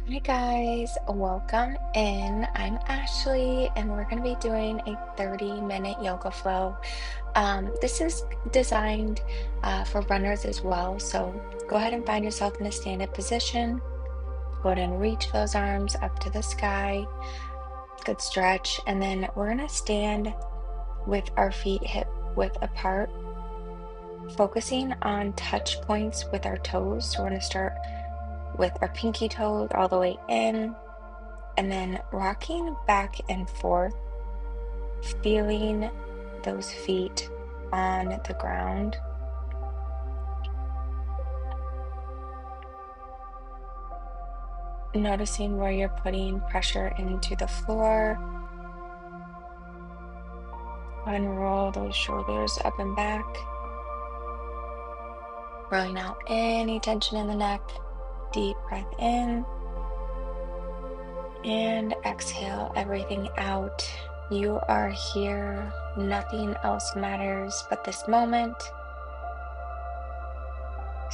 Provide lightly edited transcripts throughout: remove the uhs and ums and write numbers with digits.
Hi guys, welcome in. I'm Ashley, and we're going to be doing a 30-minute yoga flow. This is designed for runners as well. So go ahead and find yourself in a stand-up position. Go ahead and reach those arms up to the sky. Good stretch. And then we're going to stand with our feet hip width apart, focusing on touch points with our toes. So we're going to start with our pinky toes all the way in, and then rocking back and forth, feeling those feet on the ground. Noticing where you're putting pressure into the floor. And roll those shoulders up and back. Rolling out any tension in the neck. Deep breath in. And exhale everything out. You are here. Nothing else matters but this moment.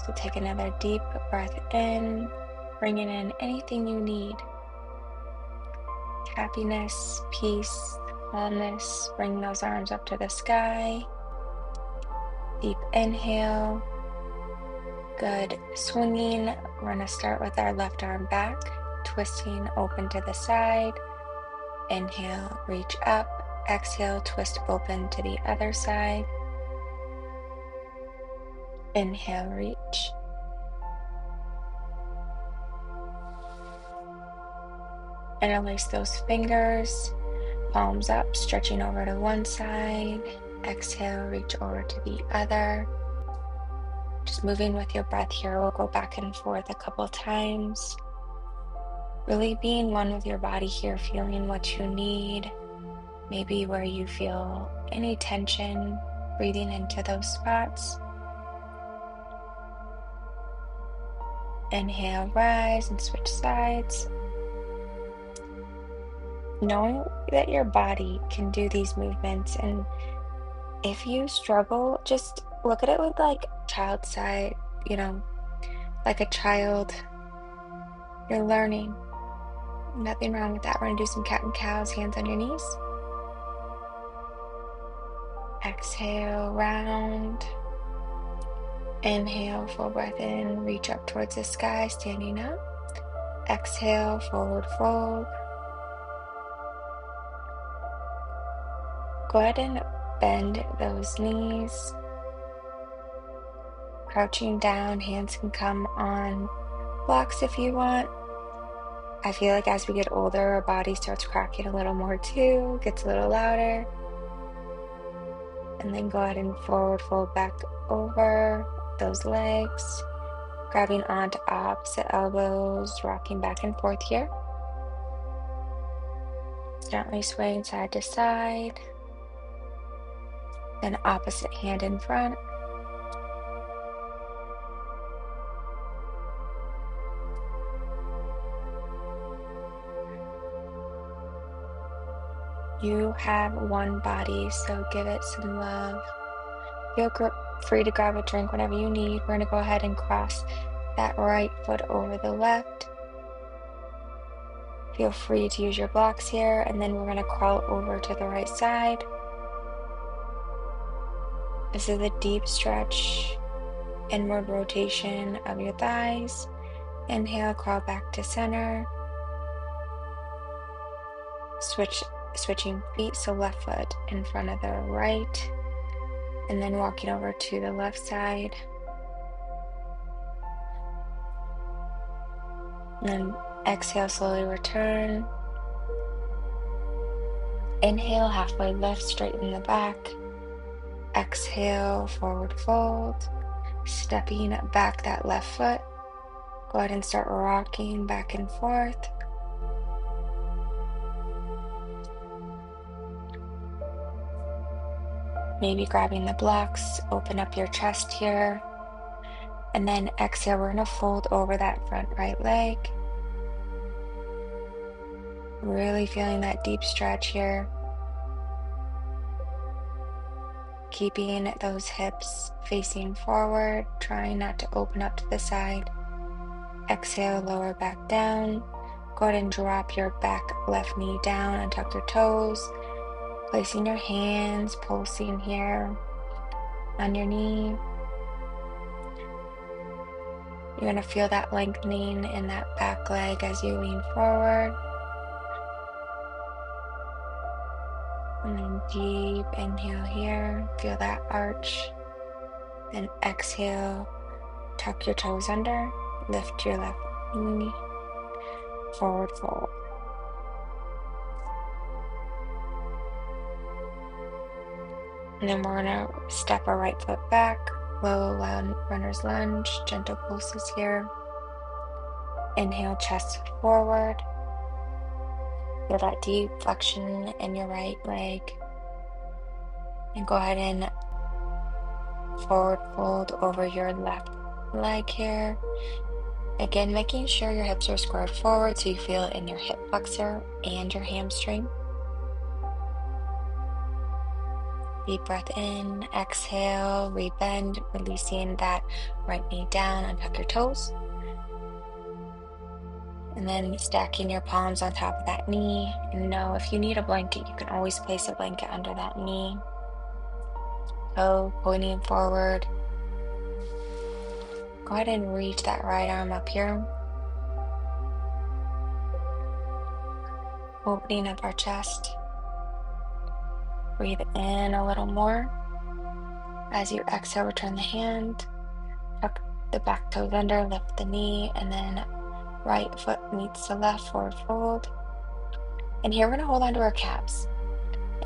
So take another deep breath in, bringing in anything you need. Happiness, peace, wellness. Bring those arms up to the sky. Deep inhale. Good. Swinging. We're going to start with our left arm back, twisting open to the side. Inhale, reach up. Exhale, twist open to the other side. Inhale, reach. Interlace those fingers, palms up, stretching over to one side. Exhale, reach over to the other. Just moving with your breath here. We'll go back and forth a couple times. Really being one with your body here, feeling what you need. Maybe where you feel any tension, breathing into those spots. Inhale, rise and switch sides. Knowing that your body can do these movements, and if you struggle, just look at it with like child side, like a child. You're learning. Nothing wrong with that. We're gonna do some cat and cows, hands on your knees. Exhale, round. Inhale, full breath in, reach up towards the sky, standing up. Exhale, forward fold. Go ahead and bend those knees. Crouching down, hands can come on blocks if you want. I feel like as we get older, our body starts cracking a little more too, gets a little louder. And then go ahead and forward fold back over those legs, grabbing onto opposite elbows, rocking back and forth here. Gently swaying side to side. Then opposite hand in front. You have one body, so give it some love. Feel free to grab a drink whenever you need. We're going to go ahead and cross that right foot over the left. Feel free to use your blocks here, and then we're going to crawl over to the right side. This is a deep stretch, inward rotation of your thighs. Inhale, crawl back to center. Switching feet, so left foot in front of the right, and then walking over to the left side. And then exhale, slowly return. Inhale, halfway lift, straighten the back. Exhale, forward fold. Stepping back that left foot. Go ahead and start rocking back and forth. Maybe grabbing the blocks, open up your chest here. And then exhale, we're going to fold over that front right leg. Really feeling that deep stretch here. Keeping those hips facing forward, trying not to open up to the side. Exhale, lower back down. Go ahead and drop your back left knee down and tuck your toes, placing your hands, pulsing here on your knee. You're going to feel that lengthening in that back leg as you lean forward. And then deep inhale here, feel that arch. Then exhale, tuck your toes under, lift your left knee, forward fold. And then we're gonna step our right foot back, low runner's lunge, gentle pulses here. Inhale, chest forward. Feel that deep flexion in your right leg. And go ahead and forward fold over your left leg here. Again, making sure your hips are squared forward so you feel it in your hip flexor and your hamstring. Deep breath in, exhale, rebend, releasing that right knee down, untuck your toes. And then stacking your palms on top of that knee. And know if you need a blanket, you can always place a blanket under that knee. Toe pointing forward. Go ahead and reach that right arm up here. Opening up our chest. Breathe in a little more. As you exhale, return the hand. Tuck the back toes under, lift the knee, and then right foot meets the left, forward fold. And here we're gonna hold on to our calves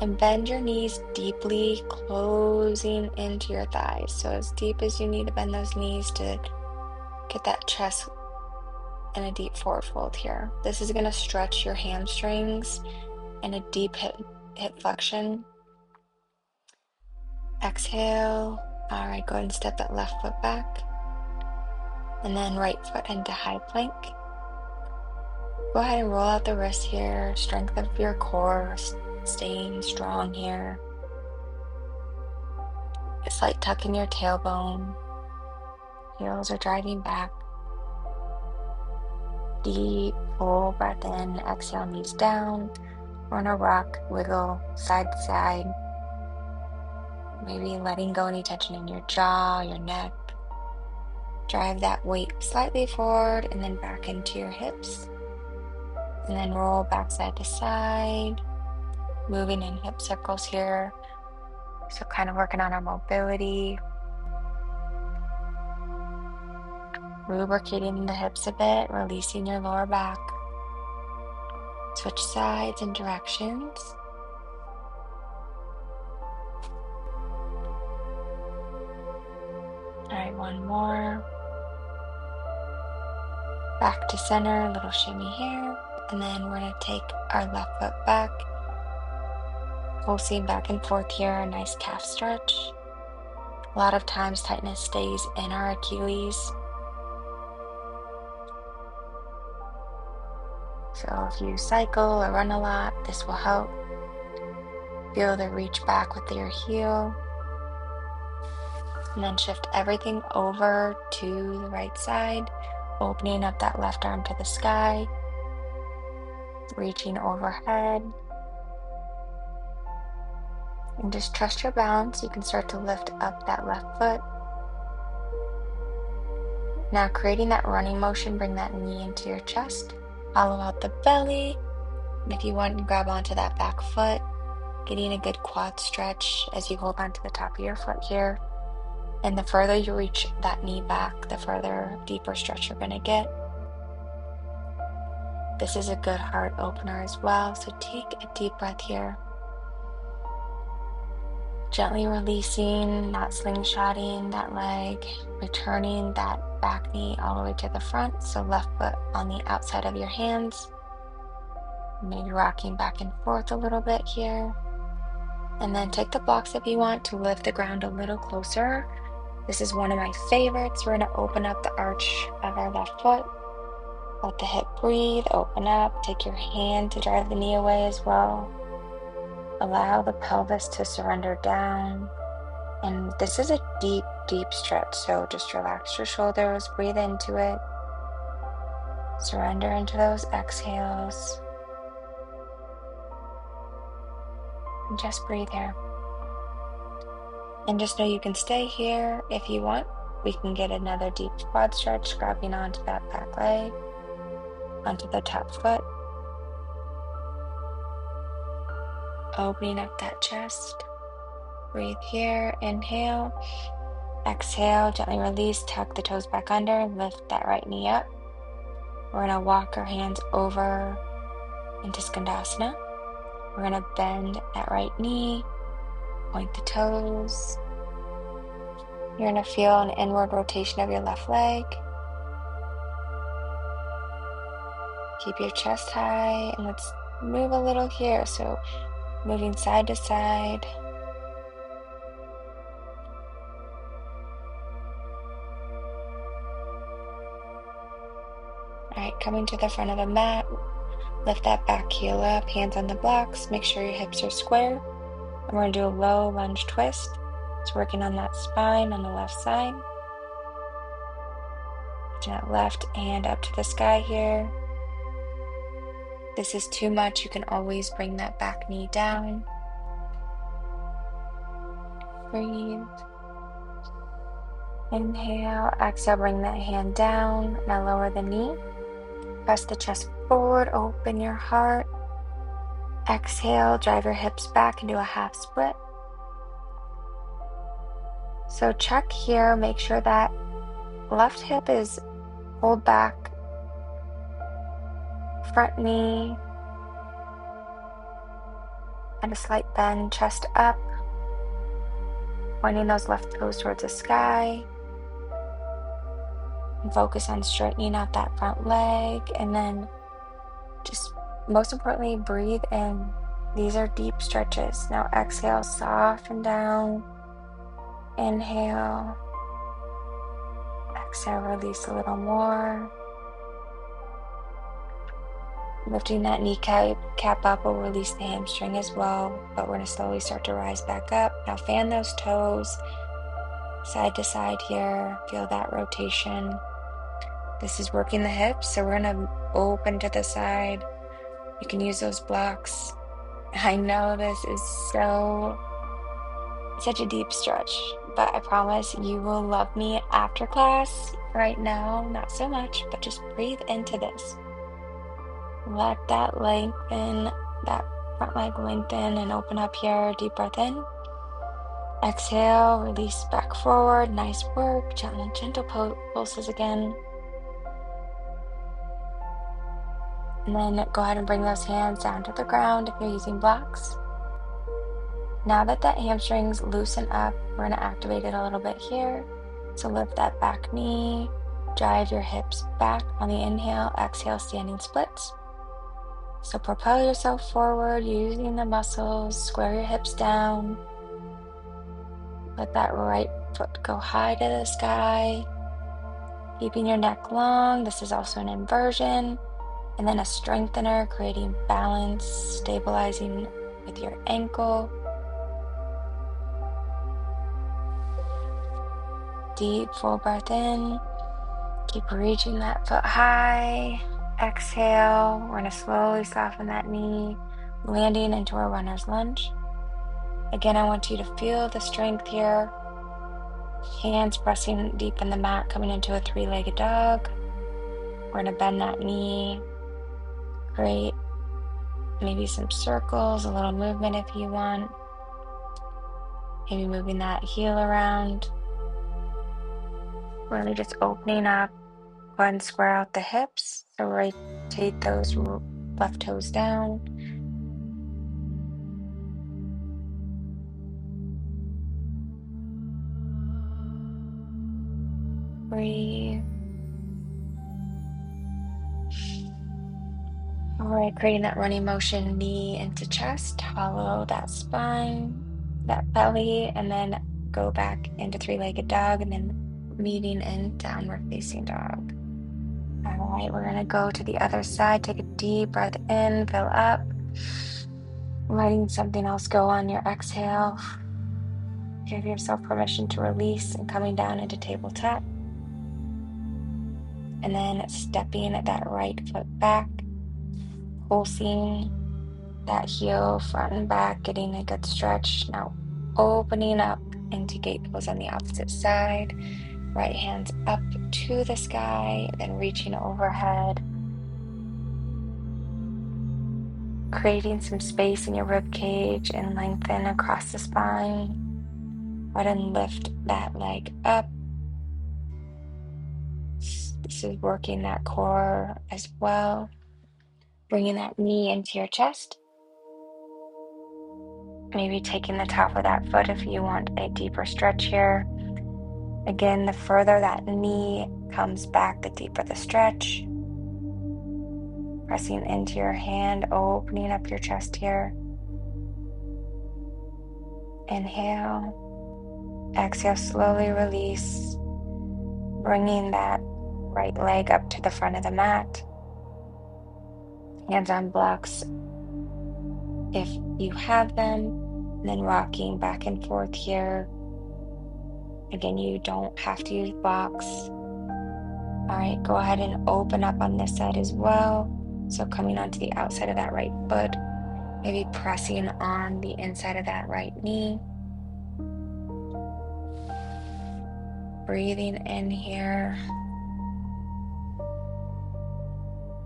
and bend your knees deeply, closing into your thighs. So as deep as you need to bend those knees to get that chest in a deep forward fold here. This is gonna stretch your hamstrings and a deep hip flexion. Exhale. All right, go ahead and step that left foot back. And then right foot into high plank. Go ahead and roll out the wrists here. Strength of your core, staying strong here. It's like tucking your tailbone. Heels are driving back. Deep, full breath in. Exhale, knees down. We're gonna rock, wiggle, side to side. Maybe letting go any tension in your jaw, your neck. Drive that weight slightly forward and then back into your hips. And then roll back side to side. Moving in hip circles here. So kind of working on our mobility. Lubricating the hips a bit, releasing your lower back. Switch sides and directions. All right, one more. Back to center, a little shimmy here. And then we're gonna take our left foot back. Pulsing back and forth here, a nice calf stretch. A lot of times tightness stays in our Achilles. So if you cycle or run a lot, this will help. Feel the reach back with your heel. And then shift everything over to the right side, opening up that left arm to the sky, reaching overhead. And just trust your balance. You can start to lift up that left foot. Now creating that running motion, bring that knee into your chest. Hollow out the belly. And if you want, grab onto that back foot, getting a good quad stretch as you hold onto the top of your foot here. And the further you reach that knee back, the further, deeper stretch you're gonna get. This is a good heart opener as well. So take a deep breath here. Gently releasing, not slingshotting that leg, returning that back knee all the way to the front. So left foot on the outside of your hands. Maybe rocking back and forth a little bit here. And then take the blocks if you want to lift the ground a little closer. This is one of my favorites. We're going to open up the arch of our left foot. Let the hip breathe, open up. Take your hand to drive the knee away as well. Allow the pelvis to surrender down. And this is a deep, deep stretch. So just relax your shoulders, breathe into it. Surrender into those exhales. And just breathe here. And just know you can stay here if you want. We can get another deep quad stretch, grabbing onto that back leg, onto the top foot. Opening up that chest. Breathe here. Inhale. Exhale. Gently release. Tuck the toes back under. Lift that right knee up. We're going to walk our hands over into Skandasana. We're going to bend that right knee. Point the toes. You're going to feel an inward rotation of your left leg. Keep your chest high, and let's move a little here. So moving side to side. All right, coming to the front of the mat. Lift that back heel up, hands on the blocks. Make sure your hips are square. And we're going to do a low lunge twist. It's working on that spine on the left side. Put that left hand up to the sky here. If this is too much, you can always bring that back knee down. Breathe. Inhale, exhale, bring that hand down. Now lower the knee. Press the chest forward, open your heart. Exhale, drive your hips back into a half split. So check here, make sure that left hip is pulled back. Front knee and a slight bend, chest up. Pointing those left toes towards the sky. And focus on straightening out that front leg. And then just most importantly, breathe in. These are deep stretches. Now exhale, soften down. Inhale. Exhale, release a little more. Lifting that kneecap up will release the hamstring as well, but we're going to slowly start to rise back up. Now fan those toes side to side here. Feel that rotation. This is working the hips, so we're going to open to the side. You can use those blocks. I know this is such a deep stretch, but I promise you will love me after class. Right now, not so much, but just breathe into this. Let that lengthen, that front leg lengthen and open up here. Deep breath in. Exhale, release back forward. Nice work. Gentle pulses again. And then go ahead and bring those hands down to the ground if you're using blocks. Now that hamstrings loosen up, we're going to activate it a little bit here. So lift that back knee. Drive your hips back on the inhale. Exhale, standing splits. So propel yourself forward using the muscles. Square your hips down. Let that right foot go high to the sky. Keeping your neck long. This is also an inversion. And then a strengthener, creating balance, stabilizing with your ankle. Deep, full breath in. Keep reaching that foot high. Exhale. We're going to slowly soften that knee, landing into a runner's lunge. Again, I want you to feel the strength here. Hands pressing deep in the mat, coming into a three-legged dog. We're going to bend that knee. Create maybe some circles, a little movement if you want. Maybe moving that heel around. Really just opening up. Go ahead and square out the hips. So rotate those left toes down. Breathe. All right, creating that running motion, knee into chest, hollow that spine, that belly, and then go back into three-legged dog, and then meeting in downward facing dog. All right, we're gonna go to the other side. Take a deep breath in, fill up, letting something else go on your exhale. Give yourself permission to release and coming down into tabletop. and then stepping that right foot back, pulsing that heel front and back, getting a good stretch. Now opening up into gate pose on the opposite side. Right hands up to the sky, then reaching overhead. Creating some space in your rib cage and lengthen across the spine. Go ahead and lift that leg up. This is working that core as well. Bringing that knee into your chest. Maybe taking the top of that foot if you want a deeper stretch here. Again, the further that knee comes back, the deeper the stretch. Pressing into your hand, opening up your chest here. Inhale. Exhale, slowly release. Bringing that right leg up to the front of the mat. Hands on blocks if you have them. And then rocking back and forth here. Again, you don't have to use blocks. All right, go ahead and open up on this side as well. So coming onto the outside of that right foot, maybe pressing on the inside of that right knee. Breathing in here.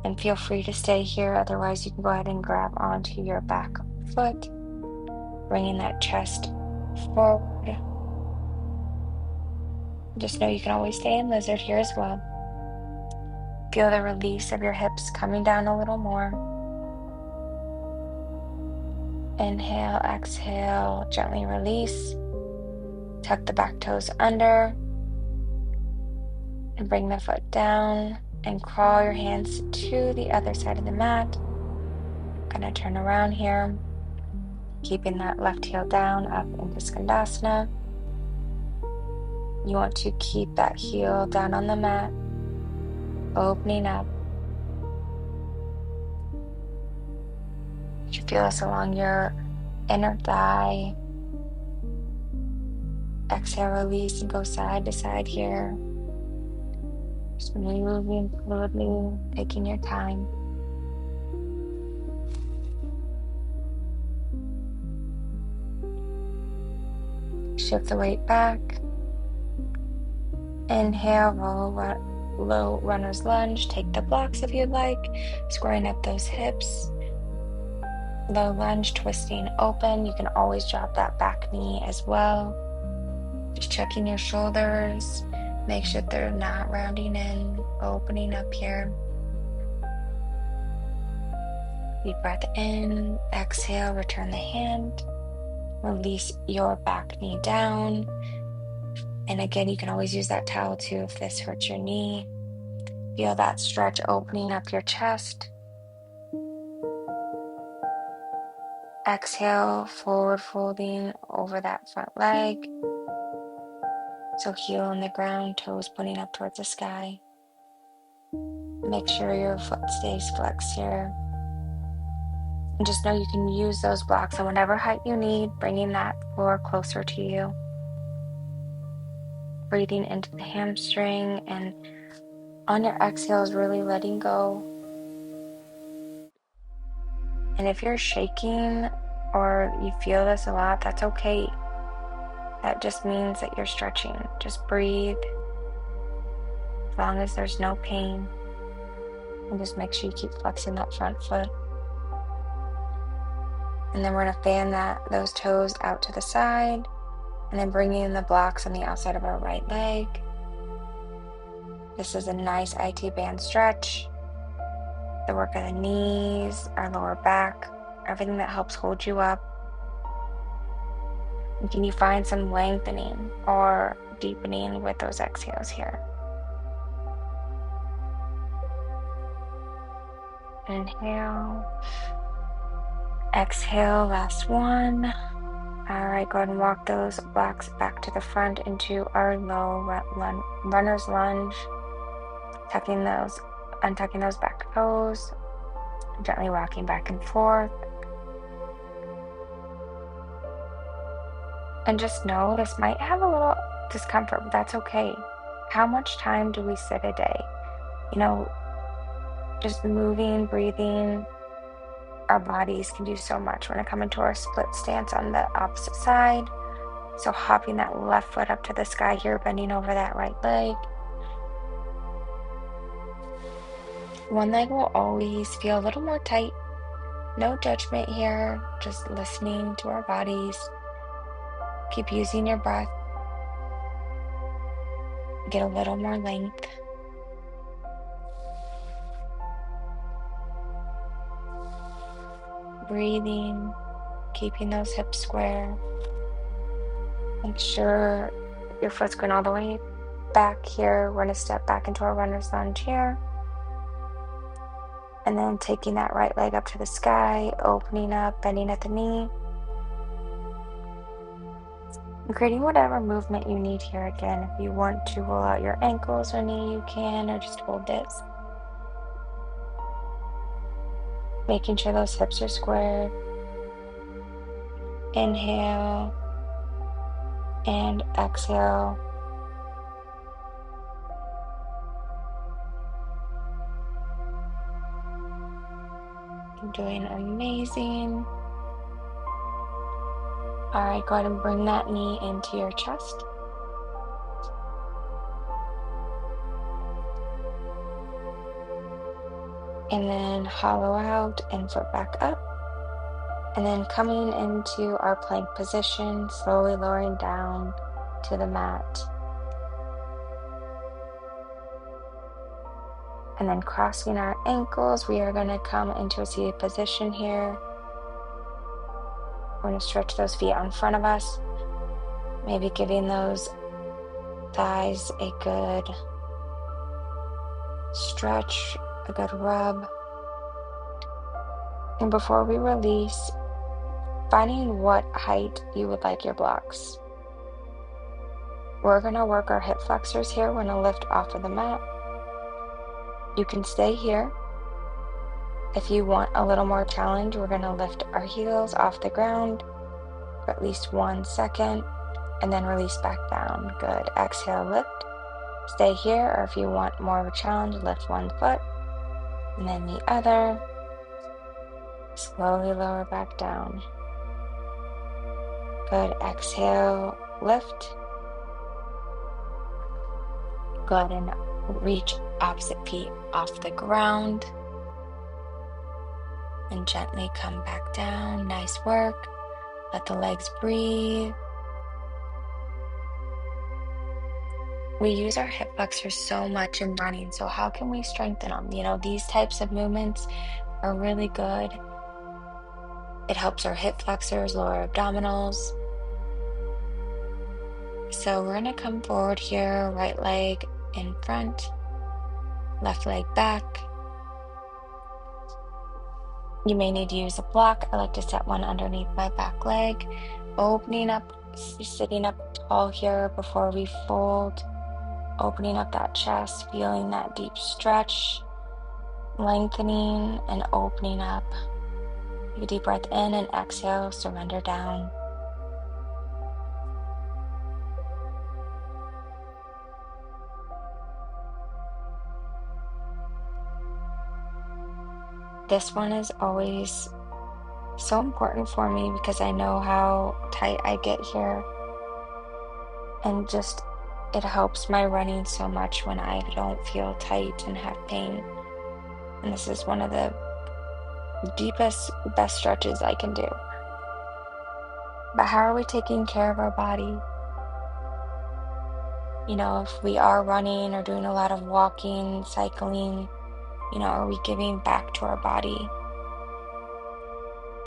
And feel free to stay here. Otherwise, you can go ahead and grab onto your back foot, bringing that chest forward. Just know you can always stay in lizard here as well. Feel the release of your hips coming down a little more. Inhale, exhale, gently release. Tuck the back toes under and bring the foot down and crawl your hands to the other side of the mat. Gonna turn around here, keeping that left heel down up into Skandasana. You want to keep that heel down on the mat, opening up. You feel this along your inner thigh. Exhale, release, and go side to side here. Just moving fluidly, taking your time. Shift the weight back. Inhale, low runner's lunge. Take the blocks if you'd like, squaring up those hips. Low lunge, twisting open. You can always drop that back knee as well. Just checking your shoulders. Make sure they're not rounding in, opening up here. Deep breath in, exhale, return the hand. Release your back knee down. And again, you can always use that towel too if this hurts your knee. Feel that stretch opening up your chest. Exhale, forward folding over that front leg. So heel on the ground, toes pointing up towards the sky. Make sure your foot stays flexed here. And just know you can use those blocks at whatever height you need, bringing that floor closer to you. Breathing into the hamstring, and on your exhales, really letting go. And if you're shaking or you feel this a lot, that's okay. That just means that you're stretching. Just breathe as long as there's no pain. And just make sure you keep flexing that front foot. And then we're going to fan those toes out to the side, and then bringing in the blocks on the outside of our right leg. This is a nice IT band stretch. The work of the knees, our lower back, everything that helps hold you up. And can you find some lengthening or deepening with those exhales here? Inhale. Exhale, last one. All right, go ahead and walk those blocks back to the front into our low runner's lunge. Untucking those back toes, gently rocking back and forth. And just know this might have a little discomfort, but that's okay. How much time do we sit a day? You know, just moving, breathing, our bodies can do so much. We're going to come into our split stance on the opposite side. So hopping that left foot up to the sky here, bending over that right leg. One leg will always feel a little more tight. No judgment here, just listening to our bodies. Keep using your breath. Get a little more length. Breathing, keeping those hips square. Make sure your foot's going all the way back here. We're going to step back into our runner's lunge here. And then taking that right leg up to the sky, opening up, bending at the knee. And creating whatever movement you need here. Again, if you want to roll out your ankles or knee, you can, or just hold this. Making sure those hips are squared. Inhale and exhale. You're doing amazing. All right, go ahead and bring that knee into your chest. And then hollow out and foot back up. And then coming into our plank position, slowly lowering down to the mat. And then crossing our ankles, we are going to come into a seated position here. We're going to stretch those feet out in front of us. Maybe giving those thighs a good stretch, a good rub. And before we release, finding what height you would like your blocks. We're going to work our hip flexors here. We're going to lift off of the mat. You can stay here. If you want a little more challenge, we're going to lift our heels off the ground for at least 1 second and then release back down. Good. Exhale, lift. Stay here, or if you want more of a challenge, lift one foot and then the other. Slowly lower back down. Good. Exhale, lift. Go ahead and reach opposite feet off the ground. And gently come back down. Nice work. Let the legs breathe. We use our hip flexors so much in running, so how can we strengthen them? You know, these types of movements are really good. It helps our hip flexors, lower abdominals. So we're going to come forward here, right leg in front, left leg back. You may need to use a block. I like to set one underneath my back leg. Opening up, sitting up tall here before we fold. Opening up that chest, feeling that deep stretch, lengthening and opening up. Take a deep breath in and exhale, surrender down. This one is always so important for me because I know how tight I get here. And just, it helps my running so much when I don't feel tight and have pain. And this is one of the deepest, best stretches I can do. But how are we taking care of our body? You know, if we are running or doing a lot of walking, cycling, you know, are we giving back to our body?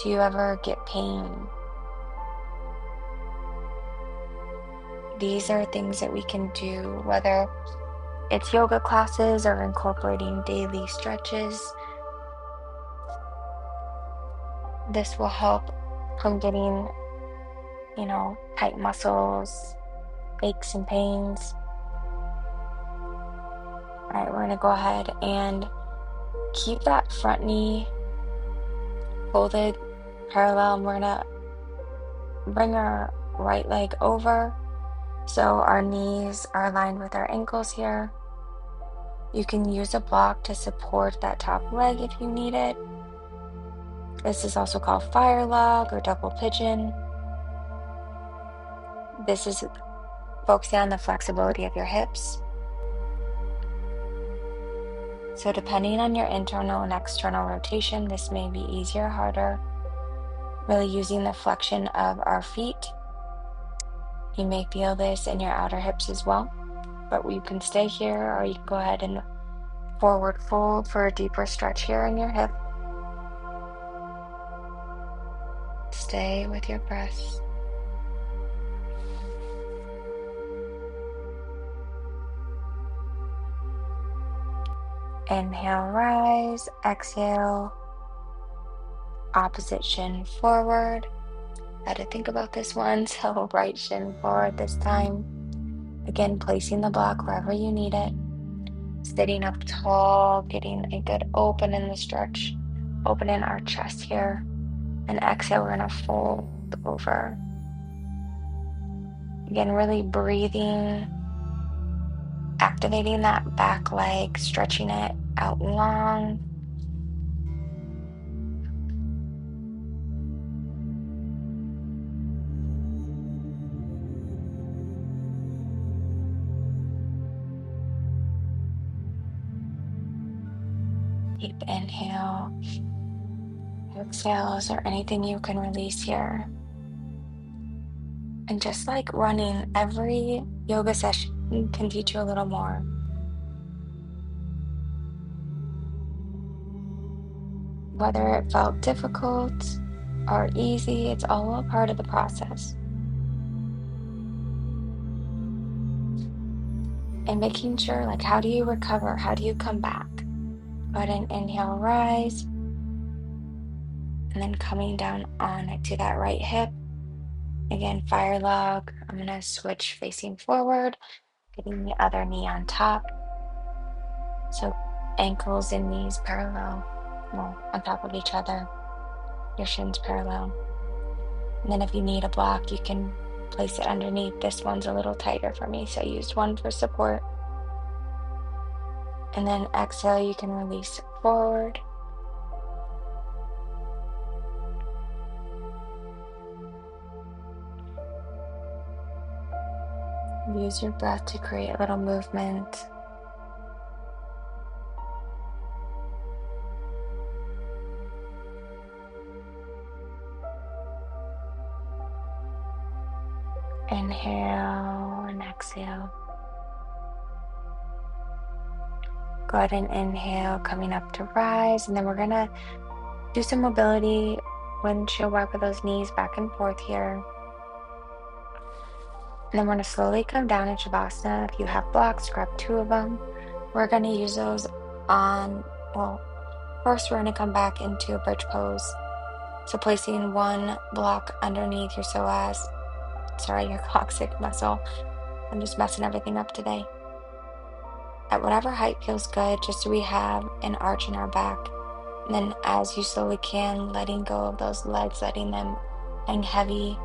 Do you ever get pain? These are things that we can do, whether it's yoga classes or incorporating daily stretches. This will help from getting, you know, tight muscles, aches and pains. All right, we're going to go ahead and keep that front knee folded parallel, and we're going to bring our right leg over so our knees are aligned with our ankles here. You can use a block to support that top leg if you need it. This is also called fire log or double pigeon. This is focusing on the flexibility of your hips. So depending on your internal and external rotation, this may be easier or harder. Really using the flexion of our feet. You may feel this in your outer hips as well, but you can stay here, or you can go ahead and forward fold for a deeper stretch here in your hip. Stay with your breath. Inhale, rise. Exhale, opposite shin forward. Had to think about this one, so right shin forward this time. Again, placing the block wherever you need it. Sitting up tall, getting a good open in the stretch. Open in our chest here. And exhale, we're gonna fold over. Again, really breathing, activating that back leg, stretching it out long. Deep inhale. Exhale. Is there anything you can release here? And just like running, every yoga session can teach you a little more. Whether it felt difficult or easy, it's all a part of the process. And making sure, like, how do you recover? How do you come back? Go ahead and inhale, rise. And then coming down on to that right hip. Again, fire log. I'm going to switch facing forward, getting the other knee on top. So ankles and knees parallel, well, on top of each other. Your shins parallel. And then if you need a block, you can place it underneath. This one's a little tighter for me, so I used one for support. And then exhale, you can release forward. Use your breath to create a little movement. Inhale and exhale. Go ahead and inhale, coming up to rise. And then we're going to do some mobility, windshield wiper those knees back and forth here. And then we're going to slowly come down in Shavasana. If you have blocks, grab 2 of them. We're going to use those on, well, first we're going to come back into a bridge pose. So placing one block underneath your your coccyx muscle. I'm just messing everything up today. At whatever height feels good, just so we have an arch in our back. And then as you slowly can, letting go of those legs, letting them hang heavy.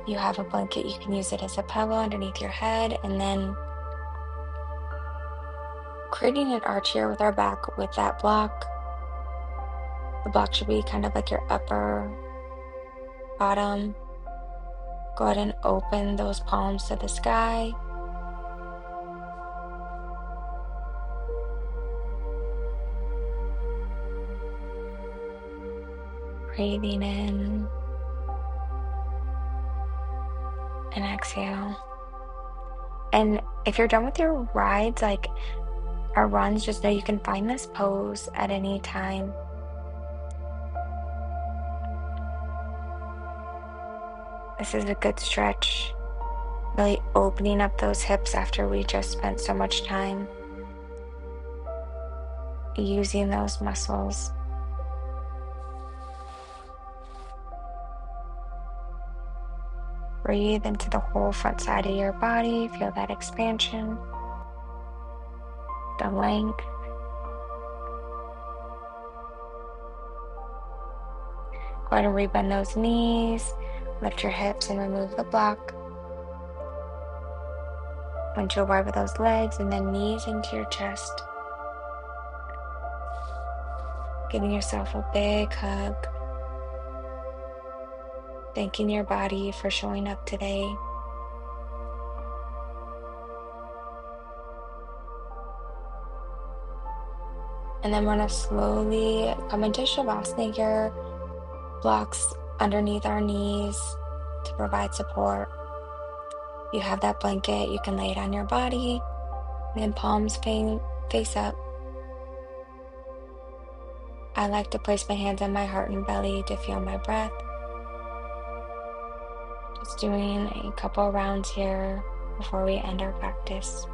You have a blanket, you can use it as a pillow underneath your head, and then creating an arch here with our back with that block. The block should be kind of like your upper bottom. Go ahead and open those palms to the sky. Breathing in and exhale. And if you're done with your rides, like our runs, just know you can find this pose at any time. This is a good stretch. Really opening up those hips after we just spent so much time using those muscles. Breathe into the whole front side of your body. Feel that expansion, the length. Go ahead and rebend those knees. Lift your hips and remove the block. windshield wiper those legs and then knees into your chest. Giving yourself a big hug. Thanking your body for showing up today. And then want to slowly come into Shavasana here. Blocks underneath our knees to provide support. You have that blanket, you can lay it on your body, and then palms face up. I like to place my hands on my heart and belly to feel my breath. Just doing a couple rounds here before we end our practice.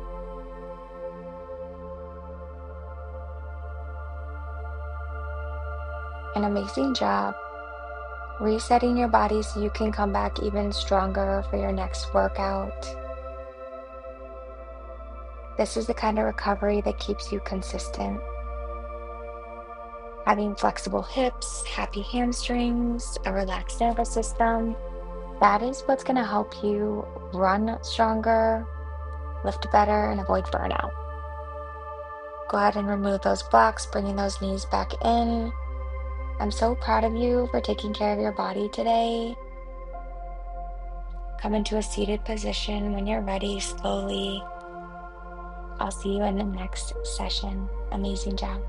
An amazing job resetting your body so you can come back even stronger for your next workout. This is the kind of recovery that keeps you consistent. Having flexible hips, happy hamstrings, a relaxed nervous system, that is what's going to help you run stronger, lift better, and avoid burnout. Go ahead and remove those blocks, bringing those knees back in. I'm so proud of you for taking care of your body today. Come into a seated position when you're ready, slowly. I'll see you in the next session. Amazing job.